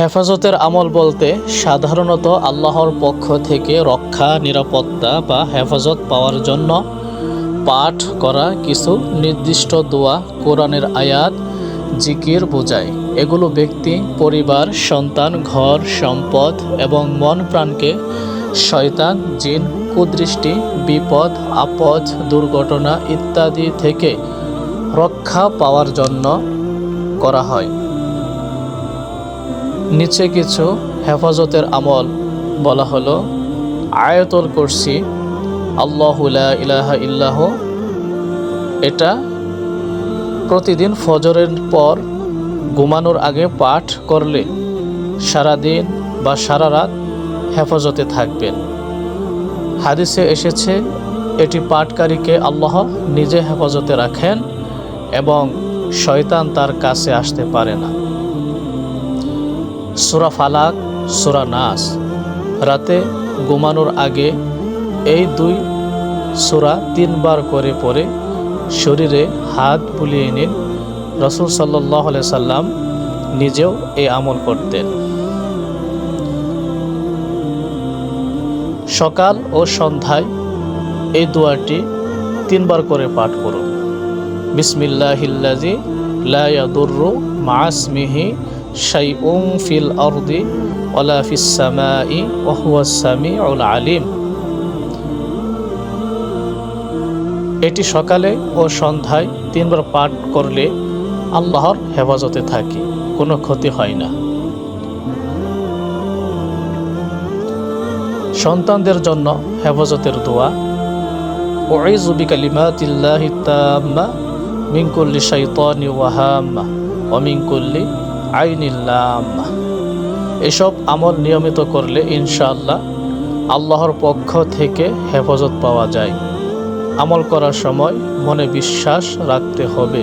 হেফাজতের আমল বলতে সাধারণত আল্লাহর পক্ষ থেকে রক্ষা, নিরাপত্তা বা হেফাজত পাওয়ার জন্য পাঠ করা কিছু নির্দিষ্ট দোয়া, কোরআনের আয়াত, জিকির বোঝায়। এগুলো ব্যক্তি, পরিবার, সন্তান, ঘর, সম্পদ এবং মন প্রাণকে শয়তান, জিন, কুদৃষ্টি, বিপদ, আপদ, দুর্ঘটনা ইত্যাদি থেকে রক্ষা পাওয়ার জন্য করা হয়। নিচে কিছু হেফাজতের আমল বলা হলো। আয়াতুল কুরসি, আল্লাহু লা ইলাহা ইল্লাহু, এটা প্রতিদিন ফজরের পর ঘুমানোর আগে পাঠ করলে সারাদিন বা সারা রাত হেফাজতে থাকবেন। হাদিসে এসেছে এটি পাঠকারীকে আল্লাহ নিজে হেফাজতে রাখেন এবং শয়তান তার কাছে আসতে পারে না। সূরা ফালাক, সূরা নাস, রাতে ঘুমানোর আগে এই দুই সূরা 3 বার করে পড়ে শরীরে হাত বুলিয়ে নিন। রাসূল সাল্লাল্লাহু আলাইহি সাল্লাম নিজেও এই আমল করতেন। সকাল ও সন্ধ্যায় এই দোয়াটি 3 বার করে পাঠ করুন। বিসমিল্লাহিল্লাযী লা ইয়াদুররু মা ইসমিহি শাইউন ফিল আরদি ওয়ালা ফিস সামাই ওয়া হুয়াস সামিউল আলিম। এটি সকালে ও সন্ধ্যায় 3 বার পাঠ করলে আল্লাহর হেফাজতে থাকি, কোনো ক্ষতি হয় না। সন্তানদের জন্য হেফাজতের দোয়া। উঈযু বিকালিমাতিল্লাহি তাম্মা মিন কুল্লি শাইতানিন ওয়া হাম্মা ওয়া মিন কুল্লি আইনিল লাম্মা। এসব আমল নিয়মিত করলে ইনশাআল্লাহ আল্লাহর পক্ষ থেকে হেফাজত পাওয়া যায়। আমল করার সময় মনে বিশ্বাস রাখতে হবে।